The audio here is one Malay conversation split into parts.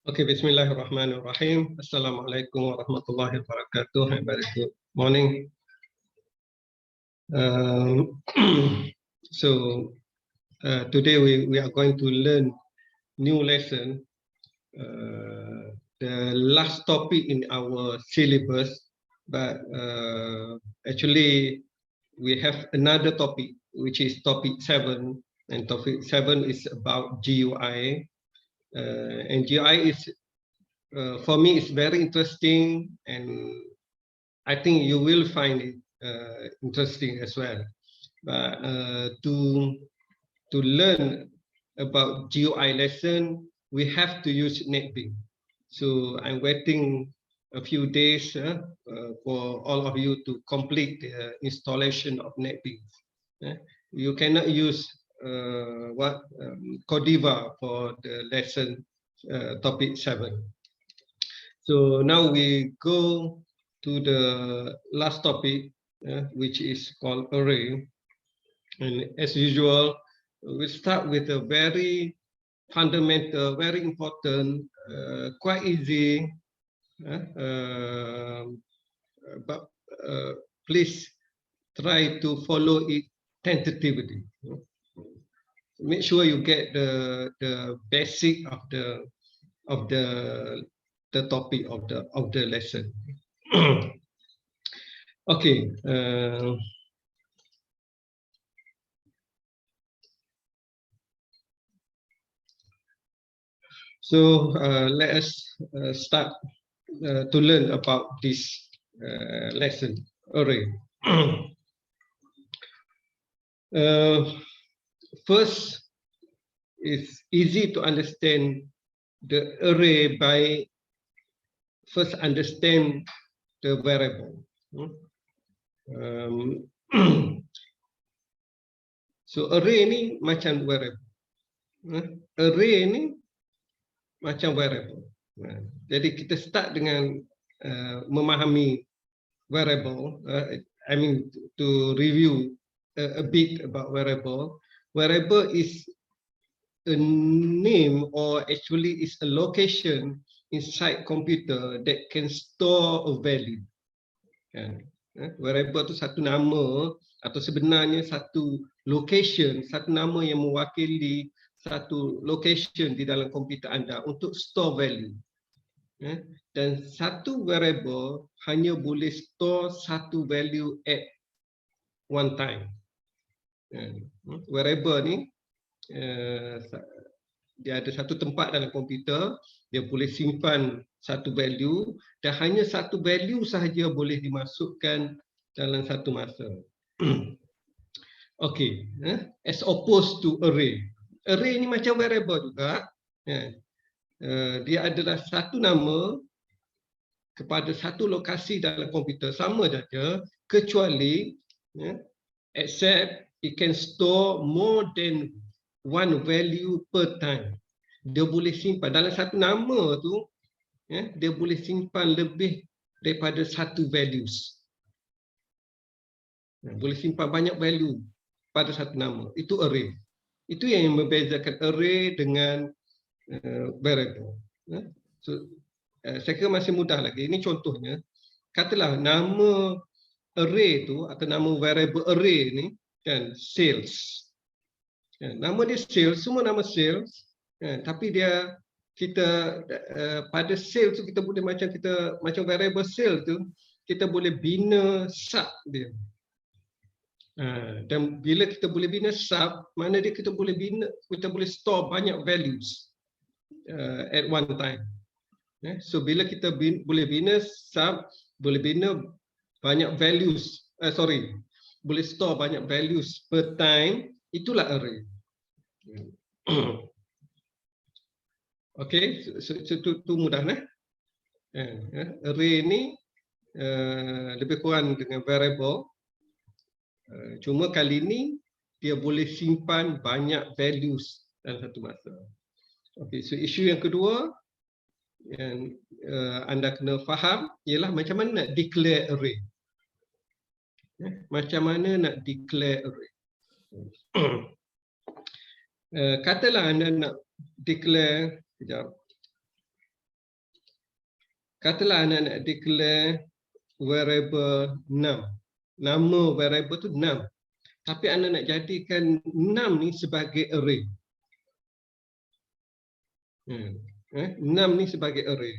Okay, Bismillahirrahmanirrahim. Assalamualaikum warahmatullahi wabarakatuh. Very good morning. So today we are going to learn new lesson. The last topic in our syllabus, but actually we have another topic which is topic 7, and topic 7 is about GUI. And GUI is for me it's very interesting, and I think you will find it interesting as well. But to learn about GUI lesson, we have to use NetBeans. So I'm waiting a few days for all of you to complete the installation of NetBeans. You cannot use Codiva for the lesson topic 7. So now we go to the last topic, which is called array. And as usual, we start with a very fundamental, very important, quite easy, but please try to follow it tentatively. Make sure you get the basic of the topic of the lesson. Okay. So let us start to learn about this lesson array. First, it's easy to understand the array by first understand the variable. So array ni macam variable. Array ni macam variable. Jadi kita start dengan memahami variable. I mean to review a bit about variable. Variable is a name, or actually is a location inside computer that can store a value. Variable itu satu nama, atau sebenarnya satu location, satu nama yang mewakili satu location di dalam komputer anda untuk store value. Dan satu variable hanya boleh store satu value at one time. Variable ni dia ada satu tempat dalam komputer, dia boleh simpan satu value, dan hanya satu value sahaja boleh dimasukkan dalam satu masa. Okay, as opposed to array. Array ni macam variable juga. Dia adalah satu nama kepada satu lokasi dalam komputer, sama saja, kecuali except it can store more than one value per time. Dia boleh simpan dalam satu nama tu, dia boleh simpan lebih daripada satu values. Boleh simpan banyak value pada satu nama. Itu array. Itu yang membezakan array dengan variable. So, saya kira masih mudah lagi. Ini contohnya. Katalah nama array tu atau nama variable array ni kan sales. Nama dia sales, semua nama sales, tapi dia kita pada sales tu kita boleh macam variable sales tu kita boleh bina sub dia. Dan bila kita boleh bina sub, mana dia kita boleh store banyak values at one time. So bila kita boleh bina sub, boleh bina banyak values, boleh store banyak values per time, itulah array. Okay, so itu mudah nah. Array ni lebih kurang dengan variable, cuma kali ni dia boleh simpan banyak values dalam satu masa. Okay, so isu yang kedua yang anda kena faham ialah macam mana nak declare array. Macam mana nak declare array. Katalah anda nak declare, Katalah anak-anak declare variable 6. Nama variable tu 6. Tapi anda nak jadikan 6 ni sebagai array. 6 ni sebagai array.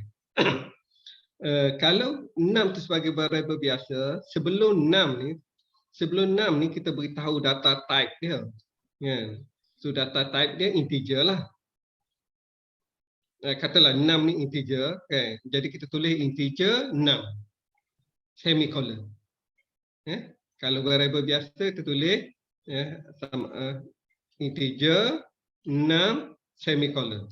Kalau 6 tu sebagai variable biasa, sebelum 6 ni kita beritahu data type dia. So data type dia integer lah. Katalah 6 ni integer, jadi kita tulis integer 6 semicolon. Kalau variable biasa kita tulis integer 6 semicolon.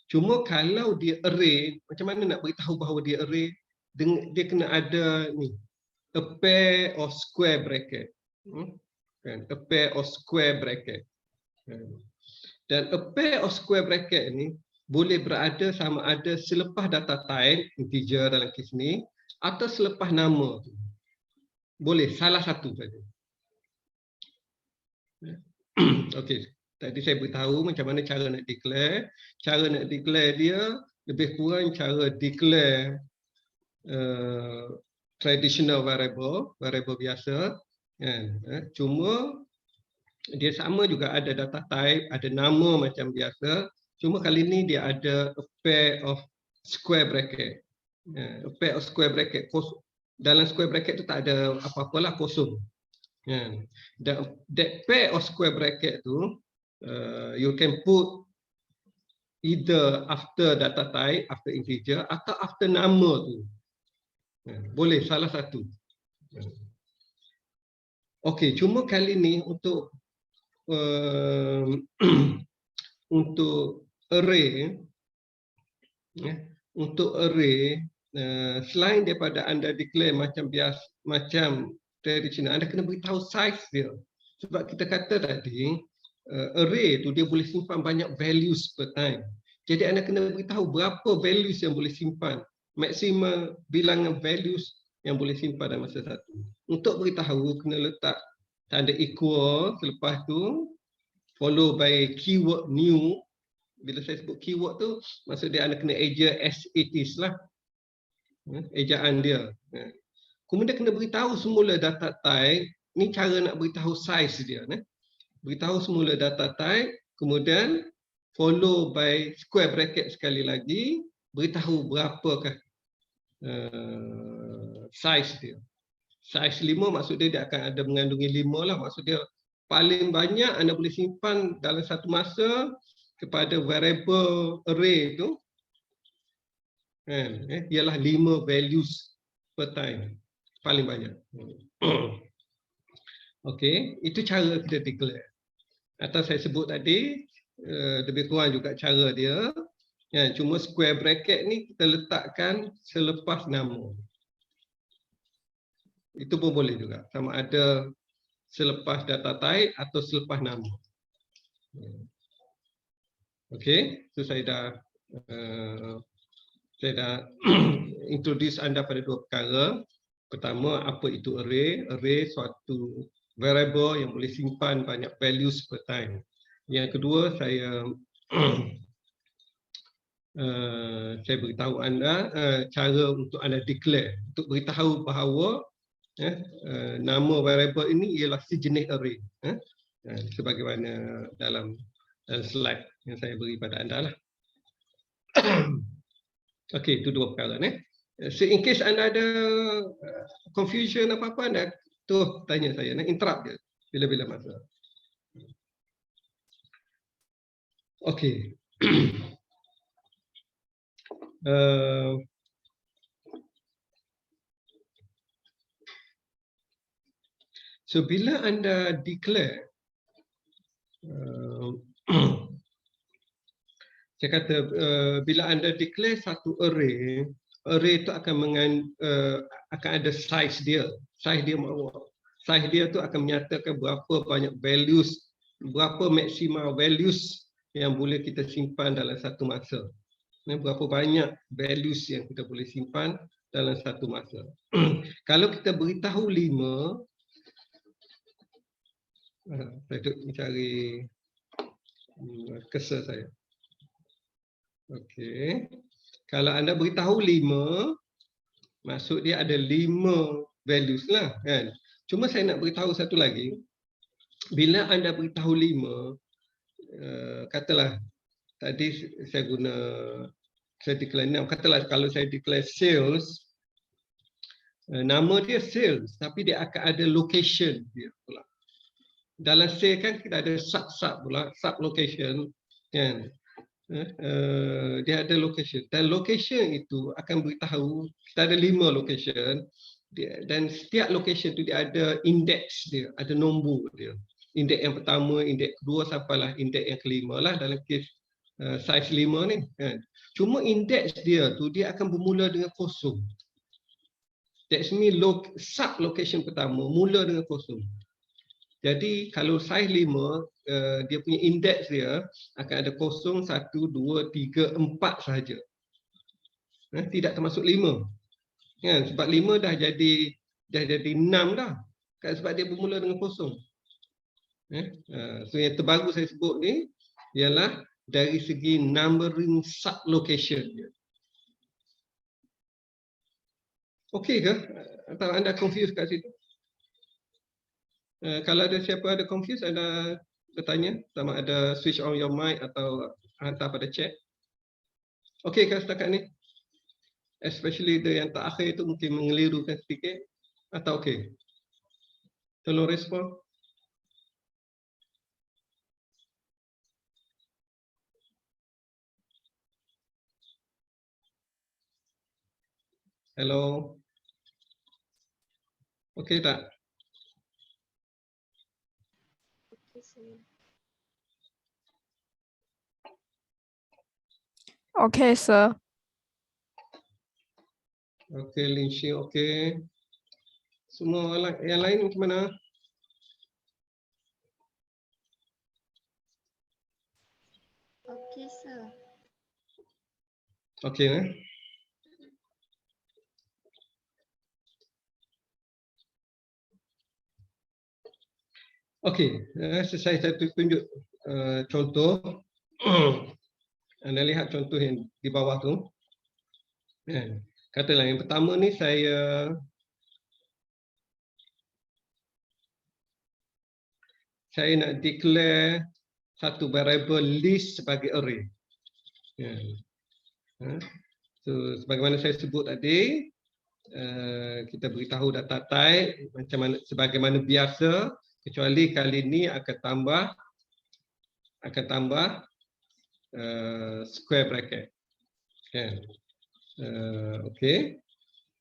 Cuma kalau dia array, macam mana nak beritahu bahawa dia array? Dia kena ada ni, a pair of square bracket. A pair of square bracket. Dan a pair of square bracket ni boleh berada sama ada selepas data type integer dalam kes ni atau selepas nama tu. Boleh salah satu saja. Okey, tadi saya beritahu macam mana cara nak declare. Cara nak declare dia lebih kurang cara declare traditional variable biasa. Cuma dia sama juga ada data type, ada nama macam biasa. Cuma kali ni dia ada a pair of square bracket. A pair of square bracket. Dalam square bracket tu tak ada apa-apalah, kosong. That pair of square bracket tu, you can put either after data type, after integer, atau after nama tu. Boleh salah satu. Okey, cuma kali ni untuk untuk array, selain daripada anda declare macam biasa, macam traditional, anda kena beritahu size dia. Sebab kita kata tadi, array tu dia boleh simpan banyak values per time. Jadi anda kena beritahu berapa values yang boleh simpan, maksimal bilangan values yang boleh simpan dalam masa satu. Untuk beritahu, kena letak tanda equal, selepas tu follow by keyword new. Bila saya sebut keyword tu, maksud dia anda kena eja as it is lah. Ejaan dia. Kemudian kena beritahu semula data type. Ni cara nak beritahu size dia. Beritahu semula data type, kemudian follow by square bracket sekali lagi, beritahu berapakah size dia. Size 5 maksud dia akan ada mengandungi 5 lah. Maksud dia paling banyak anda boleh simpan dalam satu masa kepada variable array tu ialah 5 values per time, paling banyak. Okey, itu cara kita declare. Atau saya sebut tadi, lebih kurang juga cara dia. Cuma square bracket ni kita letakkan selepas nama. Itu pun boleh juga, sama ada selepas data type atau selepas nama. Okey, so saya dah introduce anda pada dua perkara. Pertama, apa itu array? Array suatu variable yang boleh simpan banyak values per time. Yang kedua, saya beritahu anda cara untuk anda declare, untuk beritahu bahawa nama variable ini ialah sejenis array, sebagaimana dalam slide yang saya beri pada anda lah. Okey, itu dua perkara ni. So in case anda ada confusion apa-apa, anda tu tanya saya, nak interrupt dia bila-bila masa. Okey. So bila anda declare, saya kata bila anda declare satu array itu akan ada size dia. Size dia tu akan menyatakan berapa banyak values, berapa maksimal values yang boleh kita simpan dalam satu masa. Berapa banyak values yang kita boleh simpan dalam satu masa. Kalau kita beritahu 5, saya duduk mencari cursor saya. Okey. Kalau anda beritahu 5, maksud dia ada 5 values lah kan. Cuma saya nak beritahu satu lagi. Bila anda beritahu 5, katalah tadi saya declare 6. Katalah kalau saya declare sales, nama dia sales tapi dia akan ada location dia pula. Dalam sales kan kita ada sub pula, sub location kan. Dia ada location dan location itu akan beritahu kita ada 5 location dan setiap location itu dia ada indeks dia, ada nombor dia. Indeks yang pertama, indeks kedua sampailah indeks yang kelima lah dalam kes saiz 5 ni kan. Cuma indeks dia tu dia akan bermula dengan kosong. That's mean sub location pertama mula dengan kosong. Jadi kalau saiz 5, dia punya indeks dia akan ada 0, 1, 2, 3, 4 sahaja. Tidak termasuk 5. Kan? Sebab 5 dah jadi 6 dah. Kan? Sebab dia bermula dengan kosong. So yang terbaru saya sebut ni ialah dari segi numbering sub location dia. Okey ke? Atau anda confused kat situ? Kalau ada siapa ada confused, anda bertanya, sama ada switch on your mic atau hantar pada chat. Okey kan setakat ni? Especially yang terakhir itu mungkin mengelirukan sedikit. Atau okey? Tolong respon. Hello. Okey tak? Okay, sir. Okey, Linshi, okey. Semua yang lain macam mana? Okey, sir. Okey, Okey, saya tunjuk contoh. Anda lihat contoh yang di bawah tu. Katalah yang pertama ni saya nak declare satu variable list sebagai array. So sebagaimana saya sebut tadi, kita beritahu data type macam mana sebagaimana biasa, kecuali kali ini akan tambah square bracket. Okey.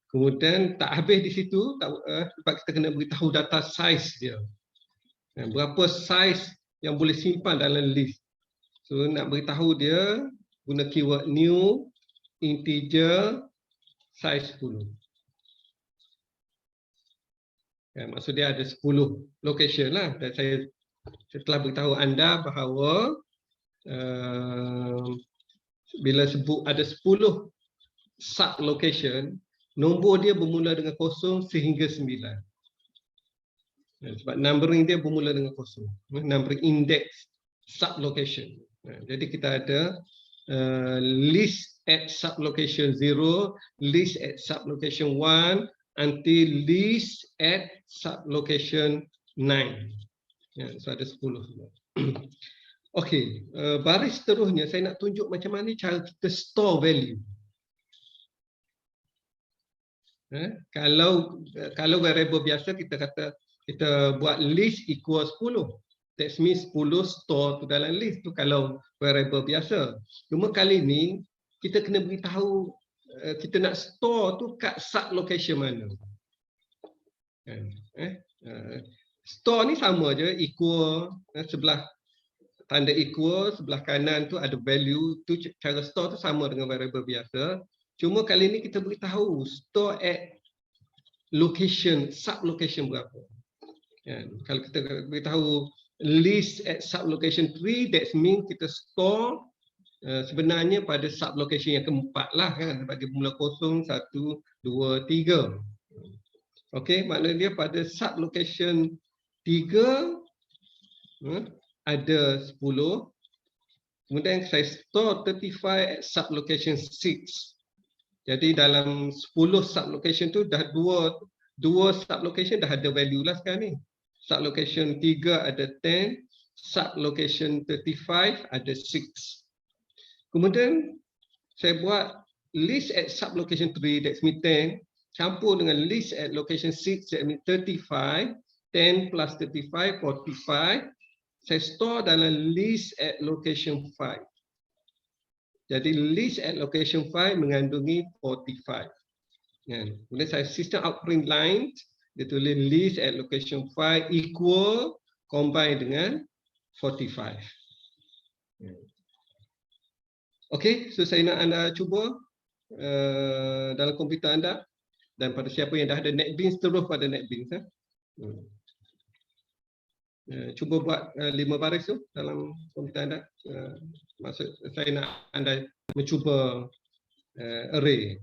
Kemudian tak habis di situ, sebab kita kena beritahu data size dia. Berapa size yang boleh simpan dalam list. So nak beritahu dia guna keyword new integer size 10. Maksud dia ada 10 location lah. Dan saya telah beritahu anda bahawa bila sebut ada 10 sub location, nombor dia bermula dengan 0 sehingga 9. Sebab numbering dia bermula dengan 0. Numbering index sub location. Jadi kita ada list at sub location 0, list at sub location 1 until list at sub location 9. So ada 10. Okey, baris seterusnya saya nak tunjuk macam mana cara kita store value. Kalau variable biasa kita kata kita buat list equal 10. That means 10 store tu dalam list tu kalau variable biasa. Cuma kali ni kita kena beritahu kita nak store tu kat sub location mana. Store ni sama je, equal, sebelah tanda equal, sebelah kanan tu ada value, tu cara store tu sama dengan variable biasa. Cuma kali ni kita beritahu store at location, sub location berapa. Kalau kita beritahu list at sub location 3, that means kita store sebenarnya pada sub location yang keempat lah kan, bagi bermula 0, 1, 2, 3. Okey, maknanya dia pada sub location 3 ada 10, Kemudian saya store 35 at sublocation 6. Jadi dalam 10 sublocation tu dah dua sublocation dah ada value lah sekarang ni. Sublocation 3 ada 10, sublocation 35 ada 6. Kemudian saya buat list at sublocation 3, that's mean 10, campur dengan list at location 6, that mean 35, 10 plus 35, 45. Saya store dalam list at location 5. Jadi list at location 5 mengandungi 45. Kemudian saya system out print line, dia tulis list at location 5 equal combine dengan 45. Okey, so saya nak anda cuba dalam komputer anda, dan pada siapa yang dah ada NetBeans, terus pada NetBeans. Cuba buat 5 baris tu dalam komputer anda. Maksud saya nak anda mencuba array.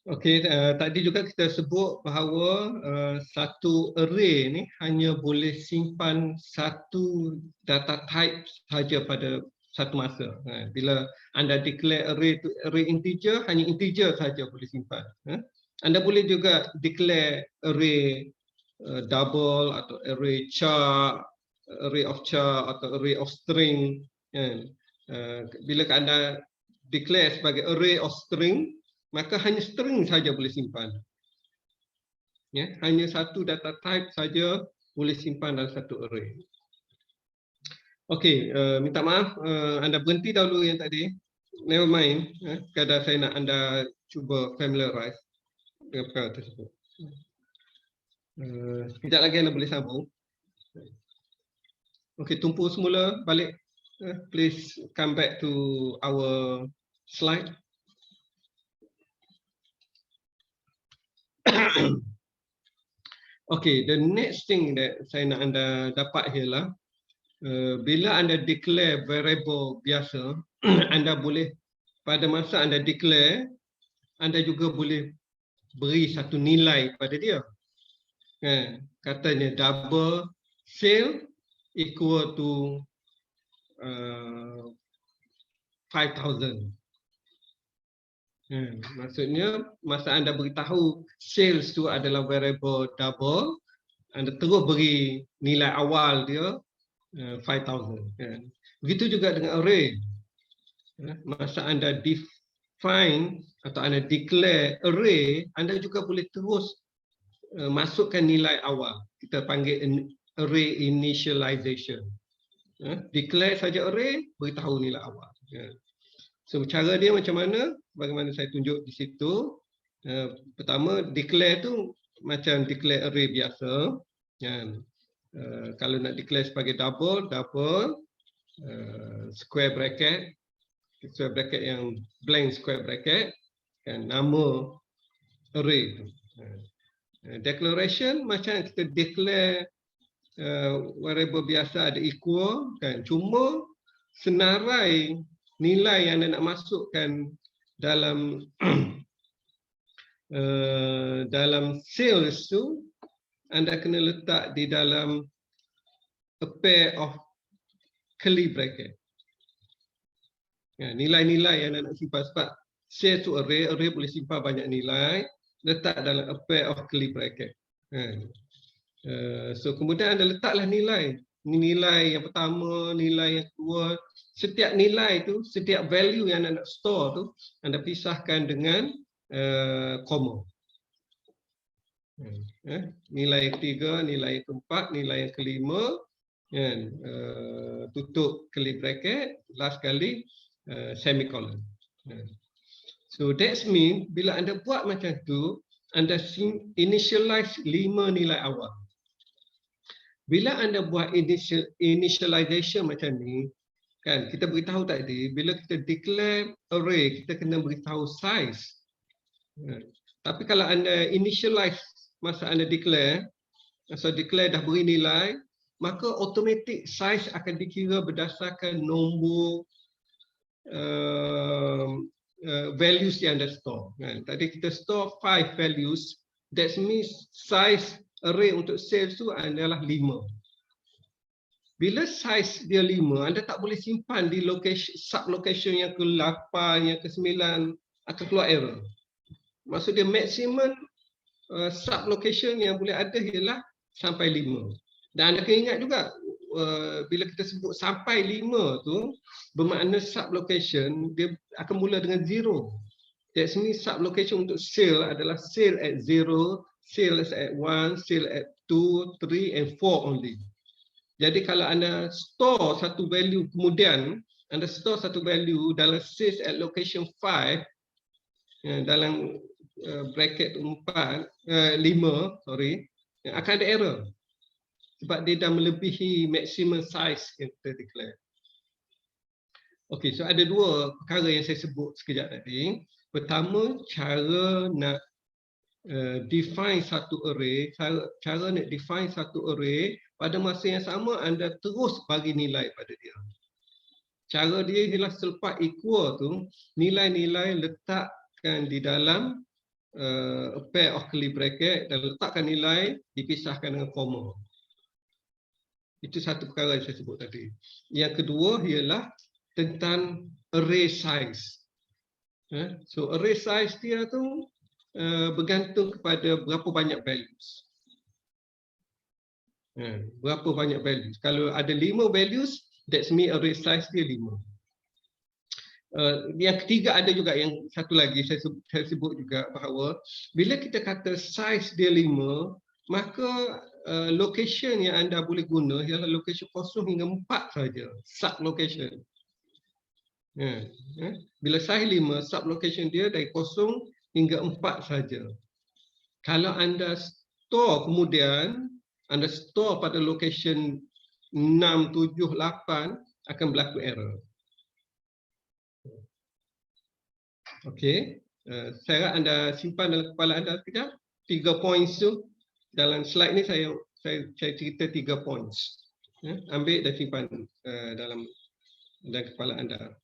Okey, tadi juga kita sebut bahawa satu array ni hanya boleh simpan satu data type saja pada satu masa. Bila anda declare array tu array integer, hanya integer saja boleh simpan. Anda boleh juga declare array double atau array char, array of char atau array of string. Bila anda declare sebagai array of string, maka hanya string saja boleh simpan. Hanya satu data type saja boleh simpan dalam satu array. Okey, minta maaf, anda berhenti dahulu yang tadi. Never mind, kadang saya nak anda cuba familiarize dengan perkara tersebut. Sekejap lagi anda boleh sambung. Okey, tumpu semula balik. Please come back to our slide. Okay, the next thing that saya nak anda dapat ialah bila anda declare variable biasa, anda boleh pada masa anda declare, anda juga boleh beri satu nilai pada dia. Katanya double sale equal to 5,000. Maksudnya masa anda beritahu sales tu adalah variable double, anda terus beri nilai awal dia 5,000. Begitu juga dengan array. Masa anda define atau anda declare array, anda juga boleh terus masukkan nilai awal. Kita panggil array initialization. Declare saja array, beritahu nilai awal. So cara dia macam mana? Bagaimana saya tunjuk di situ. Pertama, declare tu macam declare array biasa. Kalau nak declare sebagai double, square bracket yang blank square bracket, nama array tu. Declaration macam kita declare variable biasa ada equal, cuma senarai nilai yang anda nak masukkan dalam dalam sales tu, anda kena letak di dalam a pair of curly bracket. Nilai-nilai yang anda nak simpan, sebab sales tu array boleh simpan banyak nilai, letak dalam a pair of curly bracket. So kemudian anda letaklah nilai. Nilai yang pertama, nilai yang kedua. Setiap nilai tu, setiap value yang anda nak store tu, anda pisahkan dengan koma. Nilai yang ketiga, nilai yang keempat, nilai yang kelima, tutup curly bracket, last kali semicolon. So that means bila anda buat macam tu, anda initialize 5 nilai awal. Bila anda buat initialization macam ni, kan kita beritahu tadi, bila kita declare array, kita kena beritahu size. Tapi kalau anda initialize masa anda declare, masa declare dah beri nilai, maka automatic size akan dikira berdasarkan nombor values yang anda store. Kan? Tadi kita store 5 values, that means size array untuk sales tu adalah 5. Bila size dia 5, anda tak boleh simpan di location, sub-location yang ke-8, yang ke-9, akan keluar error. Maksud dia maximum sub-location yang boleh ada ialah sampai 5. Dan anda kena ingat juga, bila kita sebut sampai 5 tu, bermakna sub-location, dia akan mula dengan 0. That means sub-location untuk sale adalah sale at 0, sales at 1, sale at 2, 3 and 4 only. Jadi kalau anda store satu value kemudian anda store satu value dalam sales at location 5 dalam bracket 5 sorry, akan ada error sebab dia dah melebihi maximum size yang kita declare. Okey, so ada dua perkara yang saya sebut sekejap tadi. Pertama, cara nak define satu array, cara nak define satu array pada masa yang sama anda terus bagi nilai pada dia. Cara dia ialah selepas equal tu, nilai-nilai letakkan di dalam a pair of curly bracket dan letakkan nilai dipisahkan dengan comma. Itu satu perkara yang saya sebut tadi. Yang kedua ialah tentang array size. So array size dia tu bergantung kepada berapa banyak values. Berapa banyak values. Kalau ada 5 values, that's mean array size dia 5. Yang ketiga ada juga yang satu lagi saya sebut juga bahawa bila kita kata size dia 5, maka location yang anda boleh guna ialah location 0 hingga 4 saja, sub location. Bila size 5, sub location dia dari 0 hingga 4 saja. Kalau anda store kemudian anda store pada location 6, 7, 8 akan berlaku error. Okey, saya harap anda simpan dalam kepala anda sekejap 3 points tu. Dalam slide ni saya cerita 3 points. Ambil dan simpan dalam kepala anda.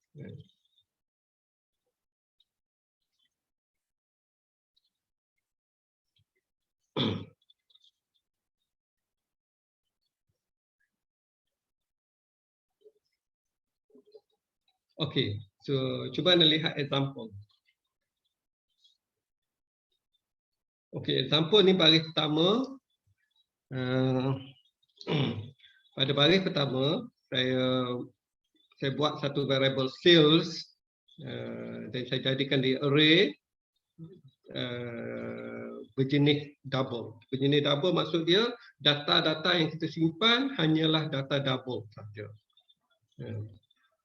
Okey, so cuba anda lihat example. Okey, example ni baris pertama. Pada baris pertama, saya buat satu variable sales dan saya jadikan dia array berjenis double. Berjenis double maksud dia data-data yang kita simpan hanyalah data double saja.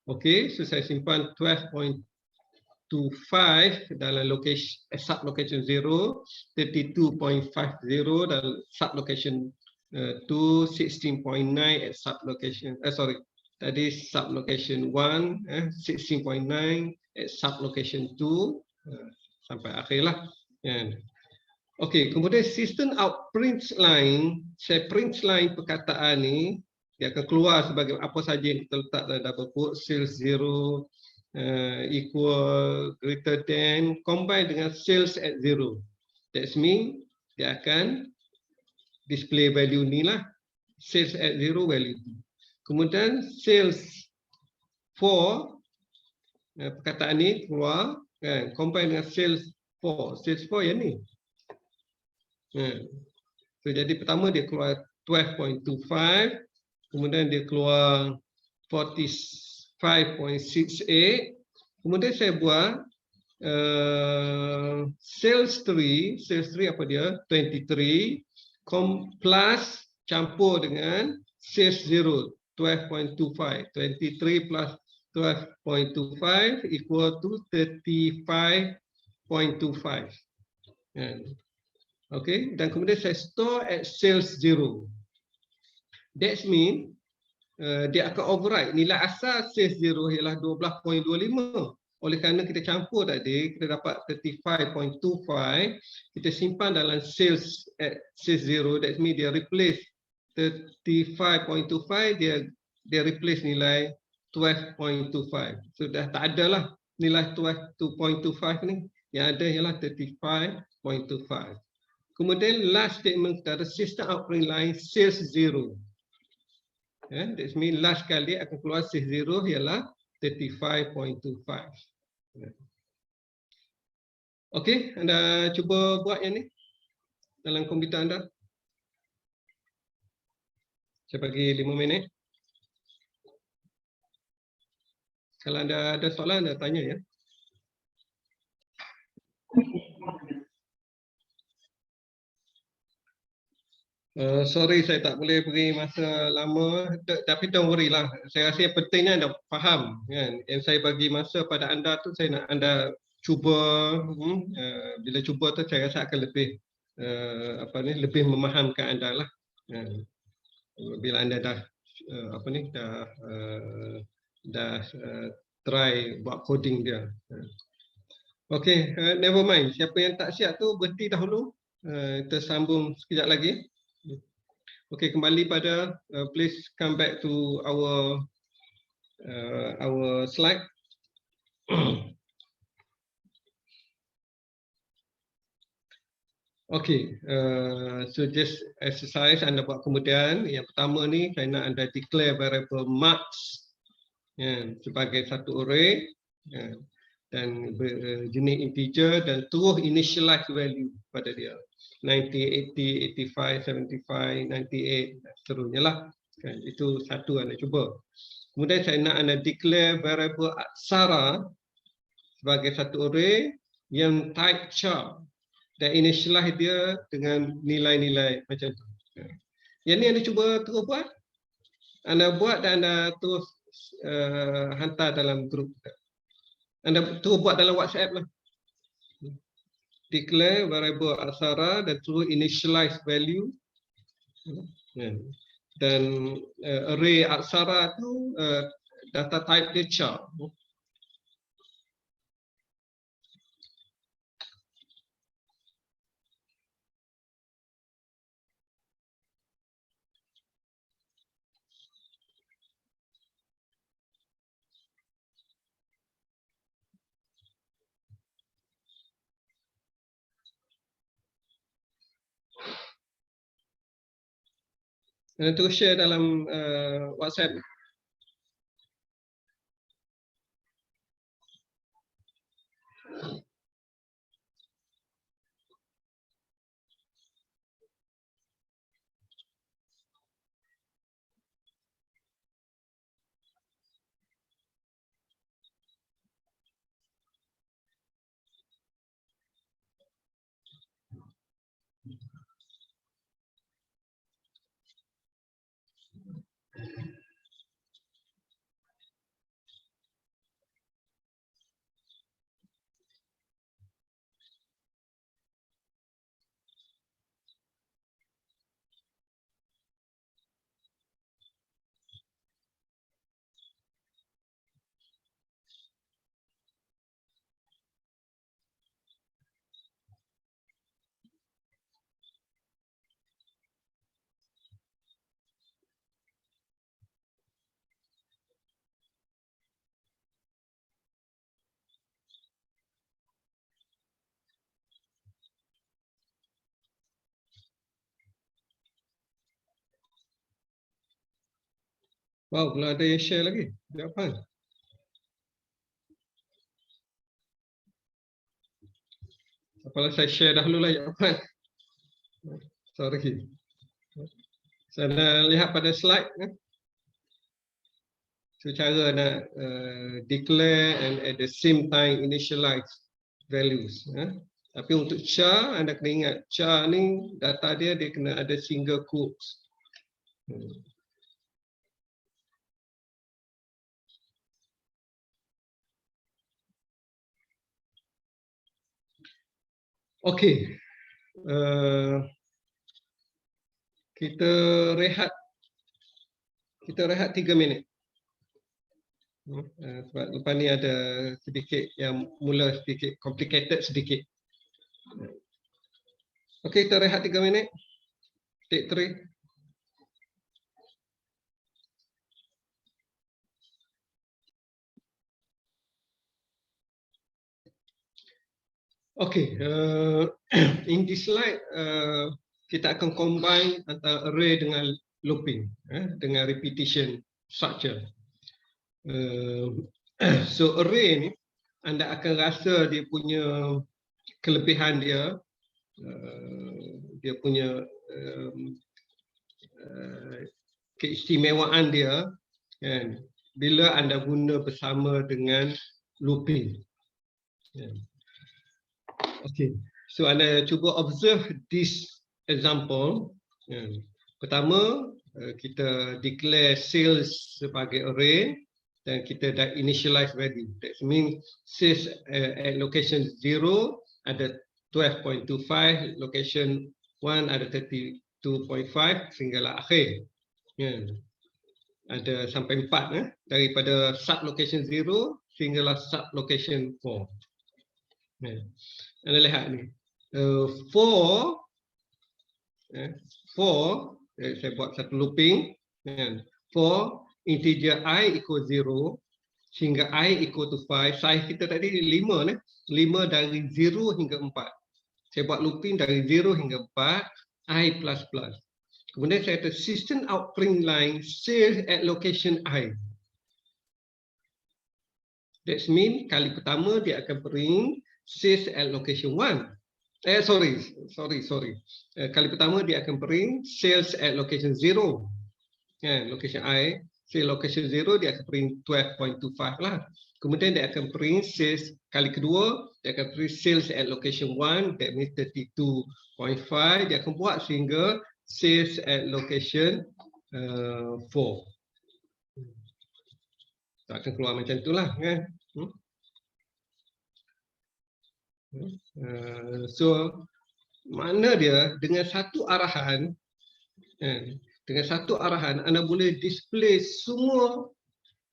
Okey, so saya simpan 12.25 dalam location sub location 0, 32.50 dalam sub location 2, 16.9 at sub location tadi sub location 1, 16.9 at sub location 2 sampai akhirlah. Okey, kemudian system out print line, saya print line perkataan ni dia akan keluar sebagai apa saja yang kita letak dalam double quote, sales 0 equal greater than combine dengan sales at 0. That means dia akan display value ni lah, sales at 0 value. Kemudian sales 4 perkataan ni keluar kan, combine dengan sales 4. Sales 4 yang ni. So jadi pertama dia keluar 12.25, kemudian dia keluar 45.68. Kemudian saya buat sales 3 apa dia? 23 plus campur dengan sales 0 12.25. 23 plus 12.25 equal to 35.25. Okay, dan kemudian saya store at sales 0. That means dia akan override. Nilai asal sales 0 ialah 12.25. Oleh kerana kita campur tadi, kita dapat 35.25. Kita simpan dalam sales at sales 0. That means dia replace 35.25 dia replace nilai 12.25. So dah tak ada lah nilai 12.25 ni. Yang ada ialah 35.25. Kemudian last statement kita ada system operating line sales 0. That means last kali akan keluar sales 0 ialah 35.25. Okey, anda cuba buat yang ni dalam komputer anda. Saya bagi 5 minit. Kalau anda ada soalan, anda tanya ya. Sorry saya tak boleh beri masa lama, tapi don't worry lah. Saya rasa yang pentingnya anda faham kan. Yang saya bagi masa pada anda tu saya nak anda cuba, bila cuba tu saya rasa akan lebih lebih memahamkan anda lah. Bila anda dah try buat coding dia. Okey, never mind. Siapa yang tak siap tu berhenti dahulu. Kita sambung sekejap lagi. Okey, kembali pada please come back to our slide. Okey, so just exercise anda buat kemudian. Yang pertama ni saya nak anda declare variable marks sebagai satu array dan jenis integer dan terus initialize value pada dia. 90, 80, 85, 75, 98 seterusnya lah. Itu satu anda cuba. Kemudian saya nak anda declare variable aksara sebagai satu array yang type char dan initialize dia dengan nilai-nilai macam tu. Yang ni anda cuba terus buat. Anda buat dan anda terus hantar dalam grup. Anda terus buat dalam WhatsApp lah. Declare variable aksara dan terus initialize value. Dan array aksara tu data type dia char. Dan terus share dalam WhatsApp. Wow, belum ada yang share lagi. Jawapan. Apalah saya share dahulu lah jawapan. Sorry. Saya lihat pada slide. So cara nak declare and at the same time initialize values. Tapi untuk char, anda kena ingat char ni data dia kena ada single quotes. Okey. Kita rehat 3 minit. Sebab lepas ni ada sedikit yang mula sedikit complicated sedikit. Okey, kita rehat 3 minit. Take 3. Okay, in this slide kita akan combine antara array dengan looping, dengan repetition structure. So array ni anda akan rasa dia punya kelebihan dia, dia punya keistimewaan dia, kan, bila anda guna bersama dengan looping. Okay, so anda cuba observe this example. Pertama, kita declare sales sebagai array dan kita dah initialize value. That means sales at location 0 ada 12.25, location 1 ada 32.5 sehinggalah akhir. Ada sampai 4 daripada sub location 0 sehinggalah sub location 4. Anda lihat ni. For saya buat satu looping. For integer I equal 0 sehingga I equal to 5. Size kita tadi 5 ni. 5 dari 0 hingga 4. Saya buat looping dari 0 hingga 4. I plus plus. Kemudian saya kata system out print line sales at location I. That means kali pertama dia akan print sales at location 1. Sorry. Kali pertama dia akan print sales at location 0. Location I, sales location 0 dia akan print 12.25 lah. Kemudian dia akan print sales kali kedua, dia akan print sales at location 1, that means 32.5. Dia akan buat sehingga sales at location 4. Tak akan keluar macam itulah, kan? So makna dia dengan satu arahan, anda boleh display semua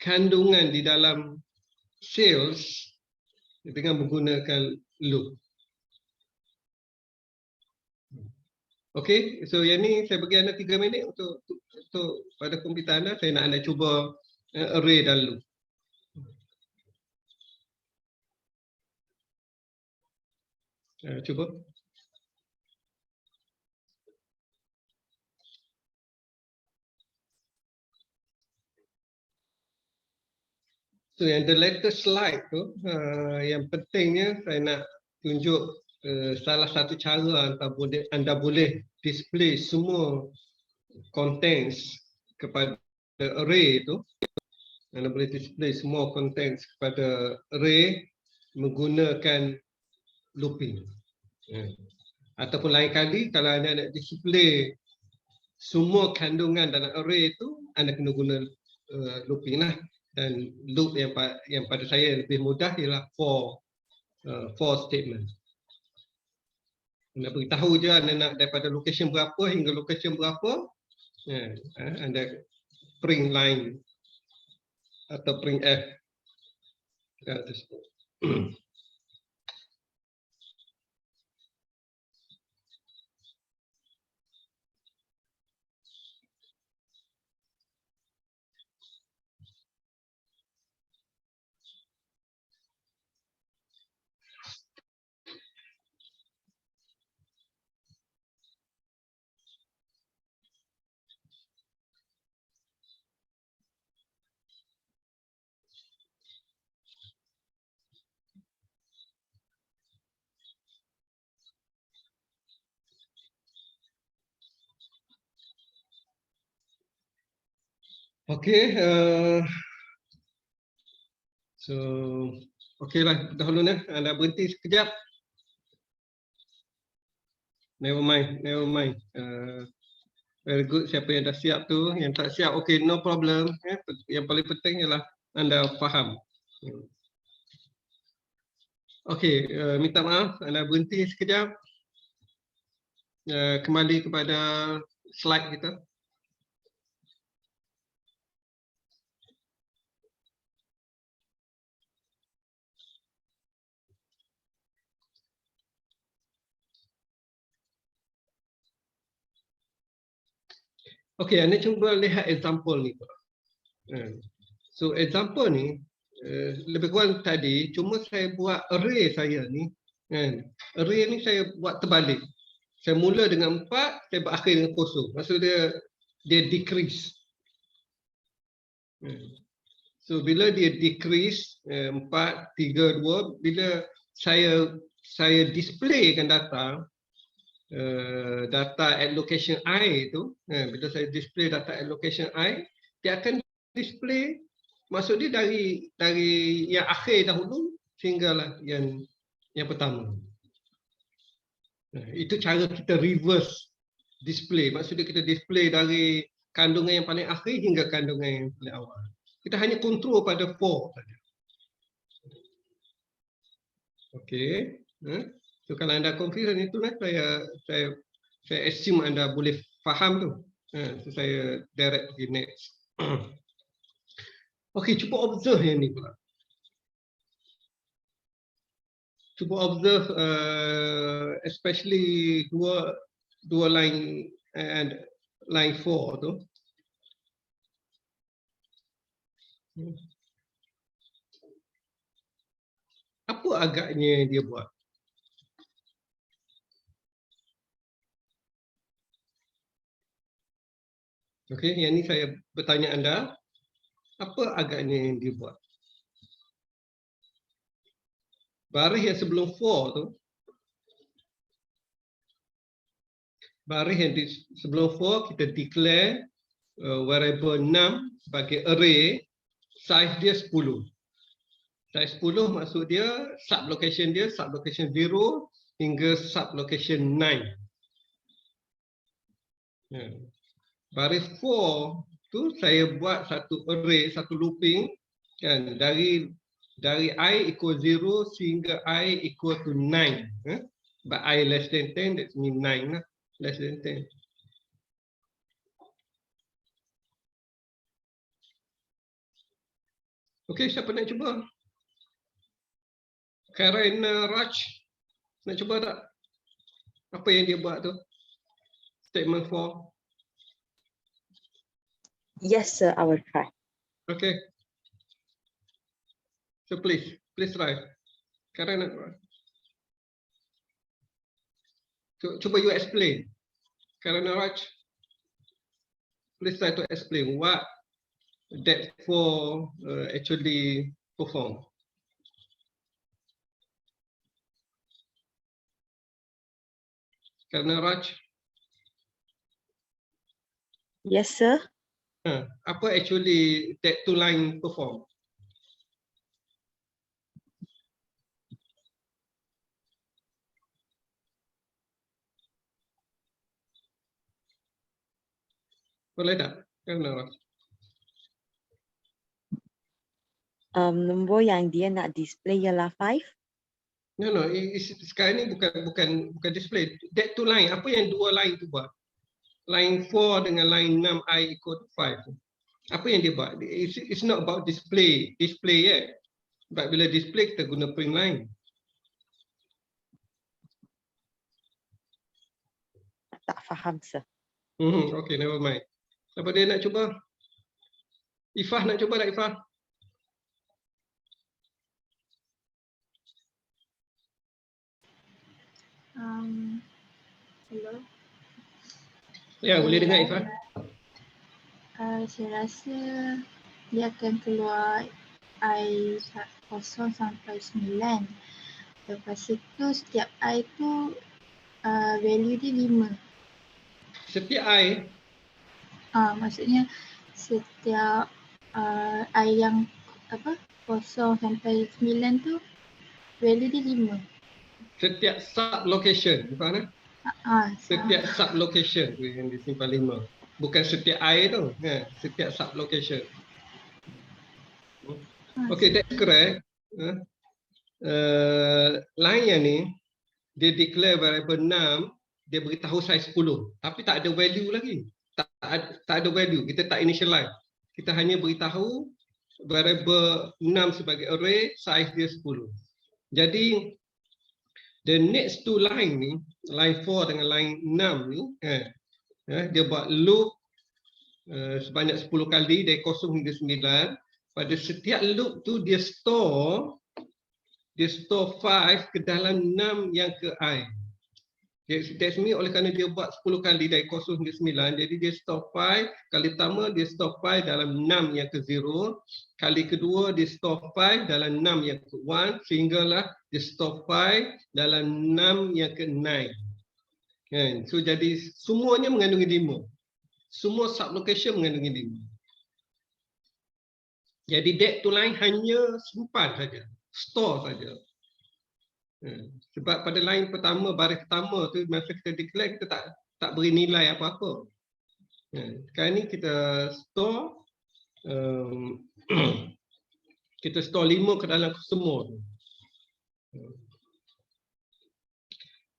kandungan di dalam sales dengan menggunakan loop. Okay, so yang ni saya bagi anda 3 minit untuk pada komputer anda. Saya nak anda cuba array dan loop. Cuba. So yang the latest slide tu, yang pentingnya saya nak tunjuk salah satu cara anda boleh display semua contents kepada array itu. Anda boleh display semua contents kepada array menggunakan looping. Ataupun lain kali kalau anda nak display semua kandungan dalam array itu, anda kena guna looping lah. Dan loop yang pada saya lebih mudah ialah for statement. Anda beritahu je anda nak daripada location berapa hingga location berapa, anda print line atau print F. Okay, so okay lah dahulu ni. Anda berhenti sekejap. Never mind. Very good. Siapa yang dah siap tu, yang tak siap, okay, no problem. Yang paling penting ialah anda faham. Okay, minta maaf. Anda berhenti sekejap. Kembali kepada slide kita. Okay, anda cuba lihat example ni. So example ni lebih kurang tadi, cuma saya buat array saya ni Kan? Array ni saya buat terbalik. Saya mula dengan 4, saya berakhir dengan kosong. Maksud dia decrease. So bila dia decrease 4, 3, 2, bila saya displaykan data data at location I tu, bila saya display data at location I, dia akan display, maksud dia dari yang akhir dahulu sehinggalah yang pertama. Itu cara kita reverse display. Maksudnya kita display dari kandungan yang paling akhir hingga kandungan yang paling awal. Kita hanya kontrol pada 4 saja. Okey. So kalau anda confused itulah saya assume anda boleh faham tu. So saya direct pergi next. Okey, cuba observe yang ni pula. Cuba observe especially dua line and line 4 tu. Apa agaknya dia buat? Okey, yang ni saya bertanya anda, apa agaknya yang dia buat? Baris yang sebelum 4 tu, baris yang sebelum 4 kita declare variable 6 sebagai array, size dia 10. Size 10 maksud dia sublocation 0 hingga sublocation 9. Baris 4 tu saya buat satu array, satu looping kan, dari I equal 0 sehingga I equal to 9. But I less than 10, that means 9 lah. Less than 10. Okey, siapa nak cuba? Karen Raj, nak cuba tak? Apa yang dia buat tu? Statement 4. Yes, sir, I will try. Okay. So please try. Karen, cuba you explain. Karen Raj, please try to explain what that 4 actually perform. Karen Raj. Yes, sir. Apa actually that 2 line perform? Boleh tak? Karen Raj. Nombor yang dia nak display ialah 5. No, sekarang ni bukan display. That 2 line, apa yang 2 line tu buat? Line 4 dengan line 6 I equal to 5. Apa yang dia buat? It's not about display yet. But bila display kita guna print line. Tak faham, sir. Okay, never mind. Siapa dia nak cuba? Ifah nak cuba tak, Ifah? Hello. Ya, boleh dengar Ifah. Saya rasa dia akan keluar I 0 sampai 9. Lepas itu setiap I tu value dia 5. Setiap I? Maksudnya setiap I yang 0 sampai 9 tu value dia 5. Setiap sublocation, Ifah. Setiap sublocation yang disimpan 5. Bukan setiap I tu, setiap sublocation. Okay, that's correct. Line yang ni, dia declare variable 6, dia beritahu size 10. Tapi tak ada value lagi. Tak ada value, kita tak initialize. Kita hanya beritahu variable 6 sebagai array, size dia 10. Jadi, the next 2 line ni, line 4 dengan line 6 ni, dia buat loop sebanyak 10 kali dari 0 hingga 9. Pada setiap loop tu dia store dia store 5 ke dalam 6 yang ke I. That's mean oleh kerana dia buat 10 kali dari 0 hingga 9, jadi dia store 5, kali pertama dia store 5 dalam 6 yang ke 0, kali kedua dia store 5 dalam 6 yang ke 1, sehinggalah dia store 5 dalam 6 yang ke 9. Kan? So jadi semuanya mengandungi 5. Semua sublocation mengandungi 5. Jadi that to line hanya simpan saja, store saja. Sebab pada line pertama, baris pertama tu masa kita declare, kita tak beri nilai apa-apa. Sekarang ni kita store kita store 5 ke dalam semua tu.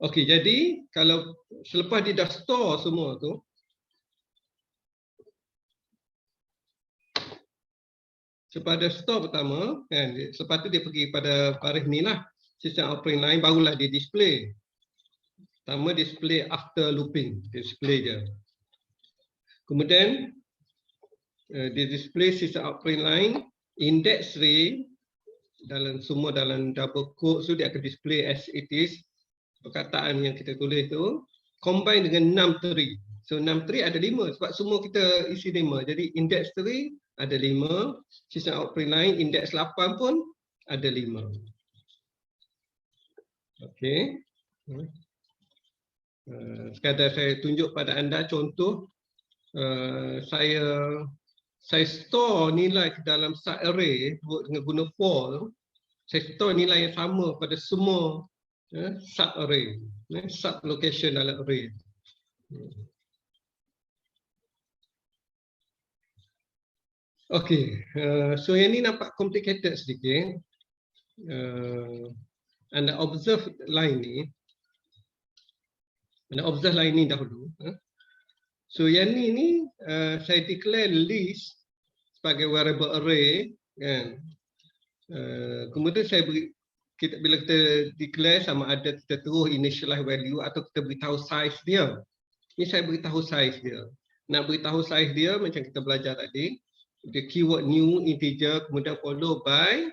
Okey, jadi kalau selepas dia dah store semua tu, selepas dia store pertama, kan, selepas tu dia pergi pada baris ni lah, sistem operating line, barulah dia display. Pertama display after looping, display je. Kemudian dia display sistem operating line, index 3 dalam semua dalam double quote, so dia akan display as it is, perkataan yang kita tulis tu combine dengan 6-3. So 6-3 ada 5 sebab semua kita isi 5. Jadi index 3 ada 5, sistem operating line index 8 pun ada 5. Okey. Sekadar saya tunjuk pada anda contoh, saya store nilai ke dalam sub array dengan guna for. Saya store nilai yang sama pada semua sub array, sub location dalam array. Okey, so yang ni nampak complicated sedikit. Anda observe line ni. Anda observe line ni dahulu. So yang ni saya declare list sebagai variable array, kan. Kemudian saya beri, bila kita declare sama ada kita terus initialize value atau kita beritahu size dia. Ini saya beritahu size dia. Nak beritahu size dia macam kita belajar tadi, the keyword new integer kemudian follow by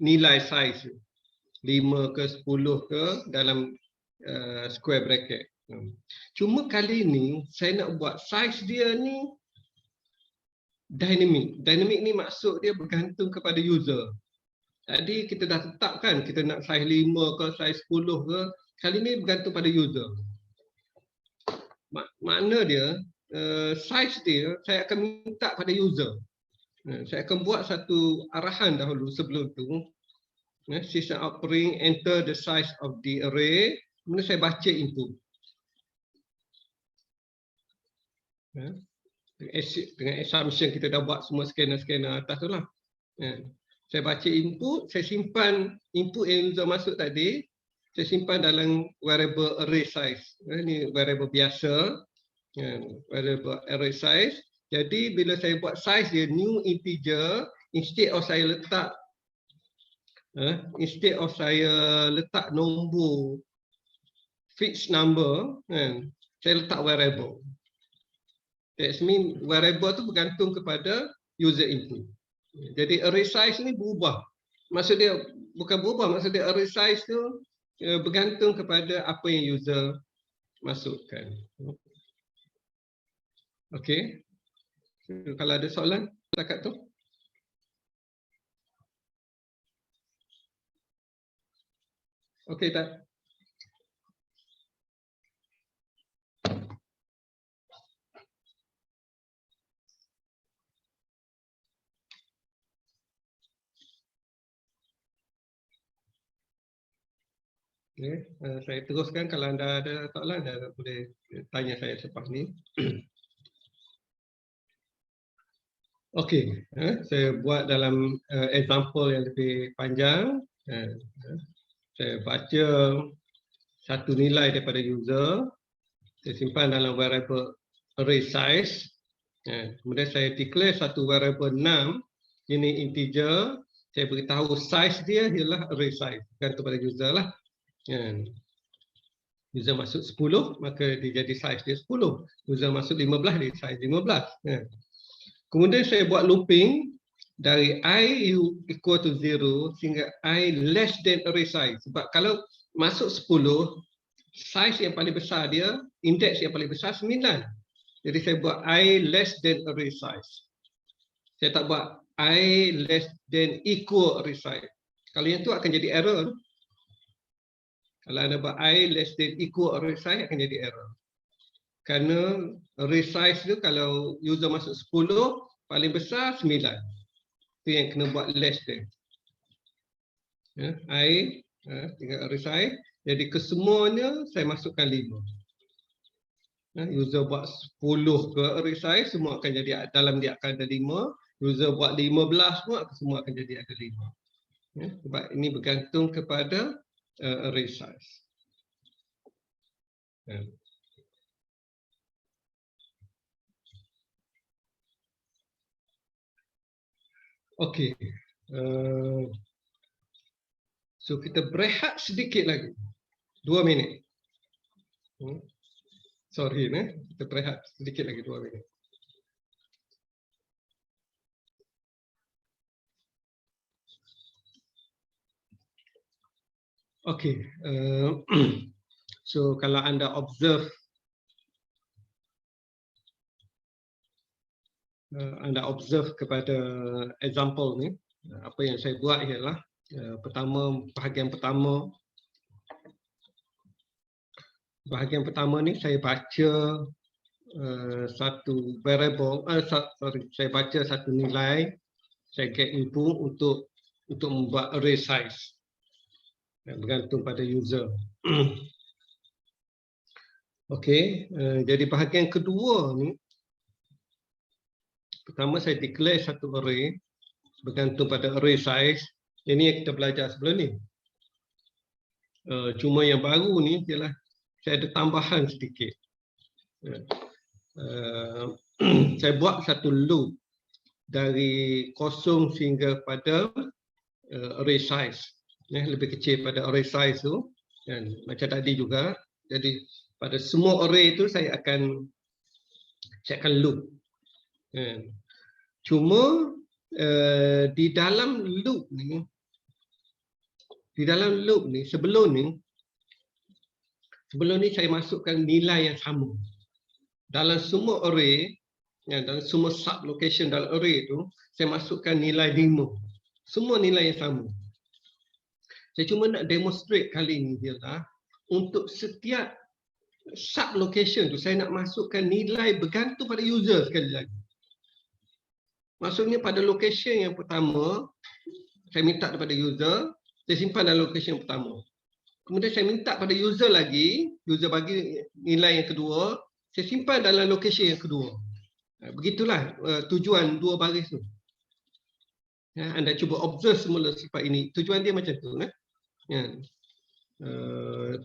nilai size 5 ke 10 ke dalam square bracket. Cuma kali ni saya nak buat size dia ni dynamic. Dynamic ni maksud dia bergantung kepada user. Tadi kita dah tetapkan kita nak size 5 ke size 10 ke, kali ni bergantung pada user. Makna dia size dia saya akan minta pada user. Saya akan buat satu arahan dahulu sebelum tu. System operating enter the size of the array, kemudian saya baca input. Dengan assumption kita dah buat semua scanner atas tu lah. Saya baca input, saya simpan input yang user masuk tadi, saya simpan dalam variable array size. Ini variable biasa, variable array size. Jadi bila saya buat size dia new integer, instead of saya letak nombor fixed number, saya letak variable. That means variable tu bergantung kepada user input. Jadi array size ni berubah. Maksud dia bukan berubah, maksud dia array size tu bergantung kepada apa yang user masukkan. Okey. Kalau ada soalan dekat tu. Okey tak? Okay. Saya teruskan, kalau anda ada soalan anda boleh tanya saya selepas ni. Okey, saya buat dalam example yang lebih panjang. Saya baca satu nilai daripada user, saya simpan dalam variable array size. Kemudian saya declare satu variable 6, ini integer. Saya beritahu size dia ialah array size, gantung pada user lah. User masuk 10, maka dia jadi size dia 10. User masuk 15, dia size 15. Kemudian saya buat looping. dari I equal to 0 sehingga I less than array size. Sebab kalau masuk 10, size yang paling besar dia, indeks yang paling besar 9. Jadi saya buat I less than array size. Saya tak buat I less than equal array size. Kalau yang tu akan jadi error. Kalau anda buat I less than equal array size akan jadi error. Kerana array size tu kalau user masuk 10, paling besar 9. Itu yang kena buat less than. I tinggal array size. Jadi kesemuanya saya masukkan 5. User buat 10 ke array size, semua akan jadi dalam dia akan ada 5. User buat 15 pun semua akan jadi ada 5. Sebab ini bergantung kepada array size. Okey. So kita berehat sedikit lagi. 2 minit. Sorry, kita berehat sedikit lagi 2 minit. Okey. So kalau anda observe kepada example ni, apa yang saya buat ialah bahagian pertama ni saya baca satu variable, saya baca satu nilai, saya get input untuk membuat array size. Bergantung pada user. Okey, jadi bahagian kedua ni, pertama saya declare satu array bergantung pada array size. Ini yang kita belajar sebelum ni. Cuma yang baru ni ialah saya ada tambahan sedikit. Saya buat satu loop dari 0 sehingga pada array size. Lebih kecil pada array size tu, kan? Macam tadi juga. Jadi pada semua array itu saya akan loop. Cuma di dalam loop ni sebelum ni saya masukkan nilai yang sama dalam semua array, dalam semua sub location dalam array itu saya masukkan nilai 5, semua nilai yang sama. Saya cuma nak demonstrate kali ini ialah untuk setiap sub location tu saya nak masukkan nilai bergantung pada user sekali lagi. Maksudnya pada location yang pertama saya minta daripada user, saya simpan dalam location yang pertama. Kemudian saya minta pada user lagi, user bagi nilai yang kedua, saya simpan dalam location yang kedua. Begitulah tujuan dua baris tu. Anda cuba observe semula sifat ini, tujuan dia macam tu.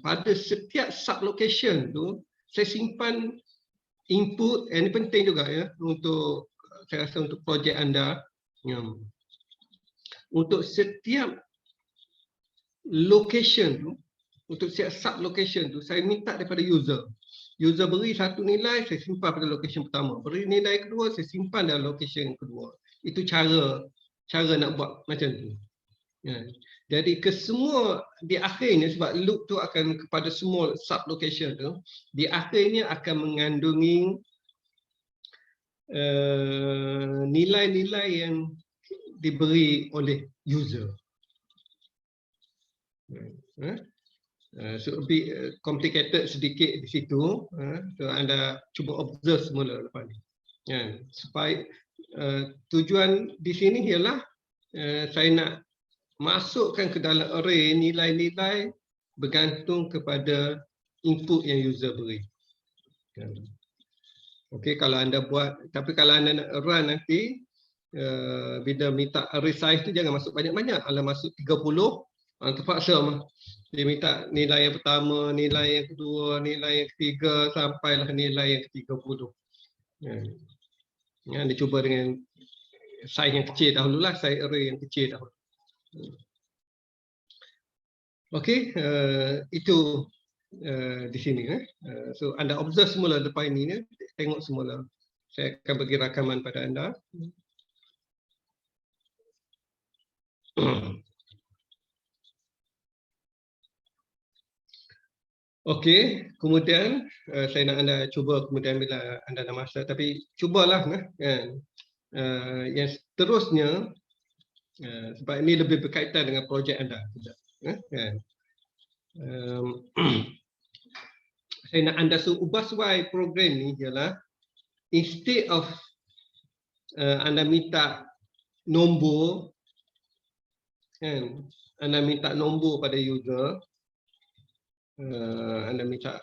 Pada setiap sublocation tu saya simpan input, ini penting juga ya untuk saya rasa untuk projek anda. Untuk setiap location tu, untuk setiap sublocation tu saya minta daripada user. User beri satu nilai, saya simpan pada location pertama. Beri nilai kedua, saya simpan dalam location yang kedua. Itu cara nak buat macam tu. Jadi ke semua di akhirnya, sebab loop tu akan kepada semua sublocation tu, di akhirnya akan mengandungi nilai-nilai yang diberi oleh user. So a bit complicated sedikit di situ. So anda cuba observe semula lepas ni. Supaya tujuan di sini ialah saya nak masukkan ke dalam array nilai-nilai bergantung kepada input yang user beri. Okey, kalau anda buat, tapi kalau anda nak run nanti, bila minta array size tu jangan masuk banyak-banyak. Kalau masuk 30, terpaksa dia minta nilai yang pertama, nilai yang kedua, nilai yang ketiga sampailah nilai yang ke-30. Anda cuba dengan size yang kecil dahululah, size array yang kecil dahulu. Okey, itu di sini. So anda observe semula depan ini, tengok semula. Saya akan bagi rakaman pada anda. Okey, kemudian saya nak anda cuba kemudian bila anda dah masa, tapi cubalah kan. Yang seterusnya, sebab ini lebih berkaitan dengan projek anda juga, kan. Saya nak anda ubah suai program ni ialah instead of anda minta nombor, kan, anda minta nombor pada user, anda minta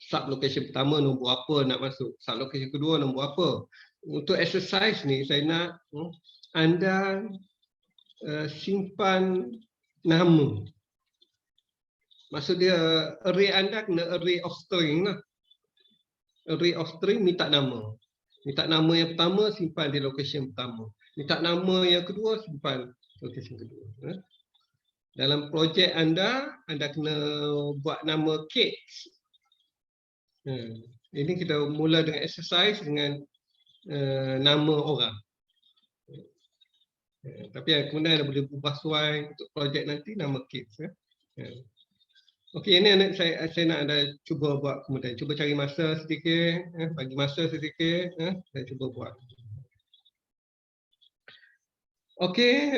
sub location pertama nombor apa nak masuk, sub location kedua nombor apa. Untuk exercise ni saya nak anda simpan nama. Maksud dia array anda kena array of string lah. Array of string minta nama. Minta nama yang pertama simpan di location pertama. Minta nama yang kedua simpan location kedua. Dalam projek anda kena buat nama kids. Ini kita mula dengan exercise dengan nama orang. Tapi kemudian anda boleh ubah suai untuk projek nanti nama kids. Okey, ini saya nak anda cuba buat kemudian. Cuba cari masa sedikit, bagi masa sedikit, saya cuba buat. Okey,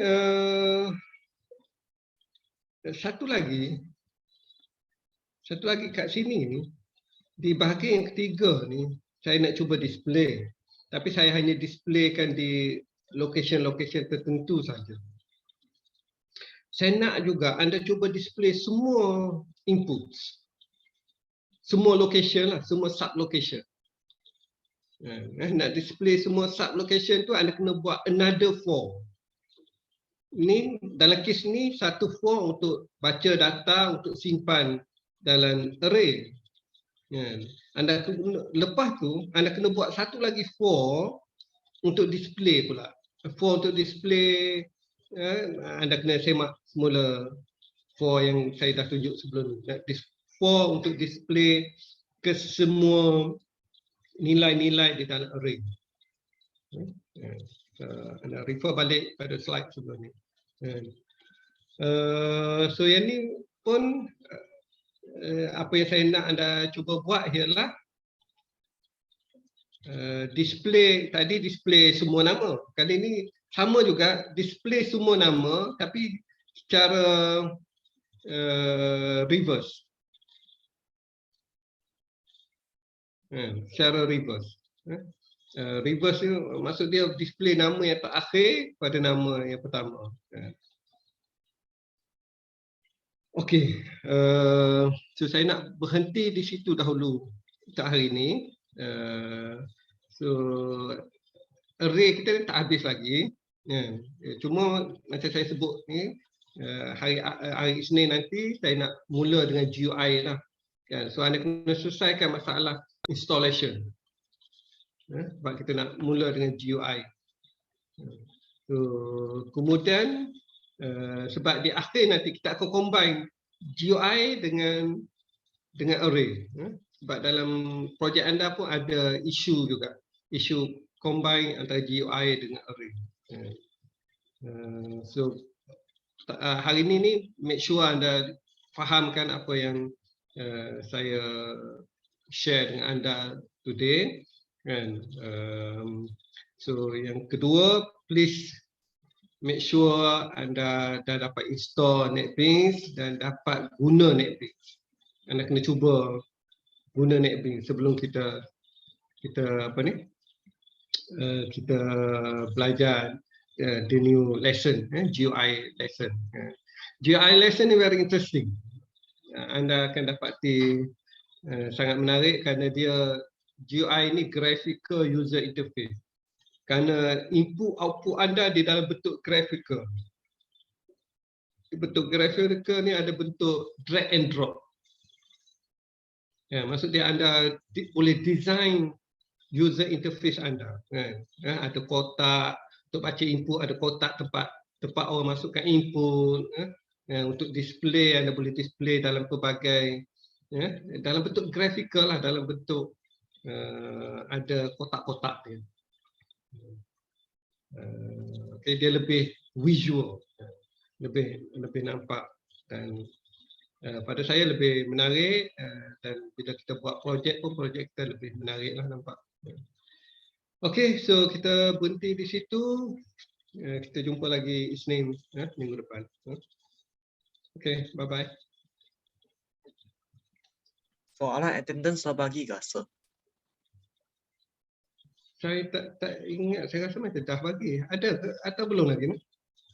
satu lagi kat sini ni, di bahagian yang ketiga ni, saya nak cuba display. Tapi saya hanya displaykan di location-location tertentu saja. Saya nak juga anda cuba display semua inputs. Semua location lah, semua sub location. Nak display semua sub location tu anda kena buat another for. Ini dalam kes ni satu for untuk baca data untuk simpan dalam array. Anda lepas tu anda kena buat satu lagi for untuk display pula. For untuk display anda kena semak semula for yang saya dah tunjuk sebelum ni. For untuk display ke semua nilai-nilai di dalam array. Anda refer balik pada slide sebelum ni. So yang ni pun apa yang saya nak anda cuba buat ialah display, tadi display semua nama. Kali ini sama juga, display semua nama tapi secara reverse. Secara reverse. Reverse ni maksud dia display nama yang terakhir pada nama yang pertama. Okey, so saya nak berhenti di situ dahulu untuk hari ini. So array kita tak habis lagi. Cuma macam saya sebut ni, hari Isnin nanti saya nak mula dengan GUI lah. So anda kena selesaikan masalah installation. Sebab kita nak mula dengan GUI. So kemudian sebab di akhir nanti kita akan combine GUI dengan array. Sebab dalam projek anda pun ada isu juga, isu combine antara GUI dengan array. So hari ini ni make sure anda fahamkan apa yang saya share dengan anda today. So yang kedua, please make sure anda dah dapat install NetBeans dan dapat guna NetBeans. Anda kena cuba guna NetBeans sebelum kita kita belajar the new lesson, GUI lesson. GUI lesson ni very interesting. Anda akan dapati sangat menarik kerana dia GUI ni graphical user interface. Kerana input output anda di dalam bentuk graphical. Bentuk graphical ni ada bentuk drag and drop. Maksud dia anda boleh design user interface anda. Ada kotak untuk baca input, ada kotak tempat orang masukkan input. Untuk display anda boleh display dalam pelbagai dalam bentuk graphical lah, dalam bentuk ada kotak-kotak dia. Okay, dia lebih visual, lebih nampak, dan pada saya lebih menarik, dan bila kita buat projek pun projek kita lebih menarik lah nampak. Okey, so kita berhenti di situ. Kita jumpa lagi Isnin minggu depan. Okey, bye bye. Soalan attendance dah bagi ke, sir? Saya tak ingat, saya rasa macam dah bagi. Ada ke atau belum lagi ni?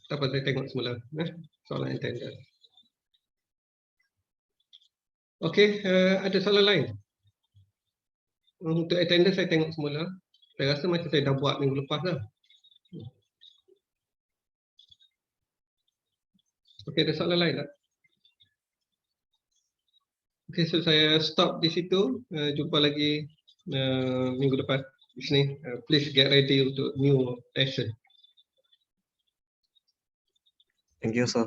Tak apa, saya tengok semula soalan attendance. Okey, ada soalan lain? Untuk attendance saya tengok semula. Saya rasa macam saya dah buat minggu lepas dah. Okey, ada soalan lain tak? Okey, so saya stop di situ. Jumpa lagi minggu depan. Isnin. Please get ready untuk new lesson. Thank you, sir.